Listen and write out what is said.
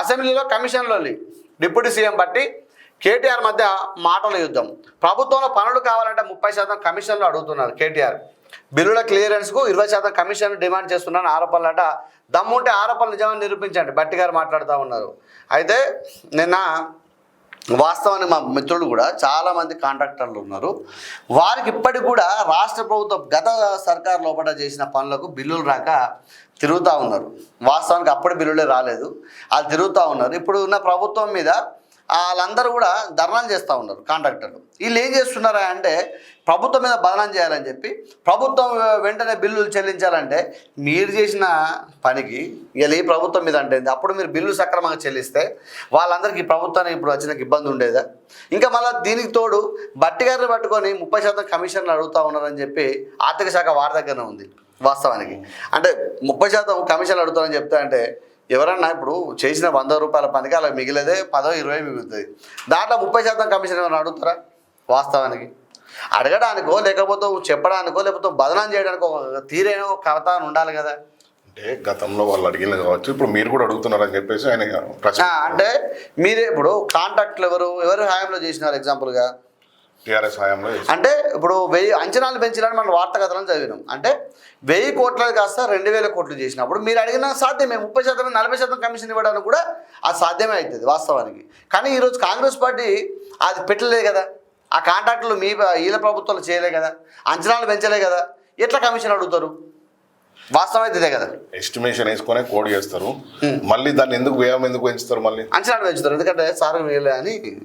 అసెంబ్లీలో కమిషన్లో deputy CM బట్టి కేటీఆర్ మధ్య మాటల యుద్ధం. ప్రభుత్వంలో పనులు కావాలంటే 30% కమిషన్లు అడుగుతున్నారు కేటీఆర్. బిల్లుల క్లియరెన్స్కు 20% కమిషన్ డిమాండ్ చేస్తున్నారని ఆరోపణలట. దమ్ముంటే ఆరోపణలు నిజమని నిరూపించండి బట్టి గారు మాట్లాడుతూ ఉన్నారు. అయితే నిన్న వాస్తవాన్ని మా మిత్రులు కూడా చాలామంది కాంట్రాక్టర్లు ఉన్నారు. వారికి ఇప్పటికి కూడా రాష్ట్ర ప్రభుత్వం గత సర్కార్ లోపల చేసిన పనులకు బిల్లులు రాక తిరుగుతూ ఉన్నారు. వాస్తవానికి అప్పుడు బిల్లులే రాలేదు, వాళ్ళు తిరుగుతూ ఉన్నారు. ఇప్పుడు ఉన్న ప్రభుత్వం మీద వాళ్ళందరూ కూడా ధర్నాలు చేస్తూ ఉన్నారు కాంట్రాక్టర్లు. వీళ్ళు ఏం చేస్తున్నారా అంటే ప్రభుత్వం మీద బదనం చేయాలని చెప్పి ప్రభుత్వం వెంటనే బిల్లులు చెల్లించాలంటే మీరు చేసిన పనికి ఇలా ఈ ప్రభుత్వం మీద అంటే అప్పుడు మీరు బిల్లు సక్రమంగా చెల్లిస్తే వాళ్ళందరికీ ప్రభుత్వానికి ఇప్పుడు వచ్చిన ఇబ్బంది ఉండేదా? ఇంకా మళ్ళీ దీనికి తోడు బట్టి గారిని పట్టుకొని 30% కమిషన్లు అడుగుతూ ఉన్నారని చెప్పి ఆర్థిక శాఖ వారి దగ్గరనే ఉంది. వాస్తవానికి అంటే 30% కమిషన్లు అడుగుతారని చెప్తా అంటే ఎవరన్నా ఇప్పుడు చేసిన 100 రూపాయల పనికి అలా మిగిలేదే 10-20 మిగులుతుంది. దాంట్లో 30% కమిషన్ ఏమైనా అడుగుతారా? వాస్తవానికి అడగడానికో లేకపోతే చెప్పడానికో లేకపోతే బదనాం చేయడానికో తీరేనో కథ అని ఉండాలి కదా. అంటే గతంలో వాళ్ళు అడిగిన కావచ్చు, ఇప్పుడు మీరు కూడా అడుగుతున్నారని చెప్పేసి ఆయన ప్రశ్న. అంటే మీరే ఇప్పుడు కాంట్రాక్ట్లు ఎవరు హయాంలో చేసినారు? ఎగ్జాంపుల్గా టీఆర్ఎస్ హయాంలో. అంటే ఇప్పుడు 1000 అంచనాలు పెంచాలని మనం వార్తా కథలను చదివినాం. అంటే 1000 కోట్లది కాస్త 2000 కోట్లు చేసినప్పుడు మీరు అడిగిన సాధ్యమే. 30% 40% కమిషన్ ఇవ్వడానికి కూడా అది సాధ్యమే అవుతుంది వాస్తవానికి. కానీ ఈరోజు కాంగ్రెస్ పార్టీ అది పెట్టలేదు కదా. ఆ కాంట్రాక్టులు మీ వీళ్ళ ప్రభుత్వాలు చేయలే కదా, అంచనాలు పెంచలే కదా, ఎట్లా కమిషన్ అడుగుతారు? వాస్తవం అయితే ఇదే కదా. ఎస్టిమేషన్ వేసుకొని కోడ్ చేస్తారు, మళ్ళీ దాన్ని ఎందుకు వ్యయం ఎందుకు పెంచుతారు? మళ్ళీ అంచనాలు పెంచుతారు ఎందుకంటే సార్ వేయలే అని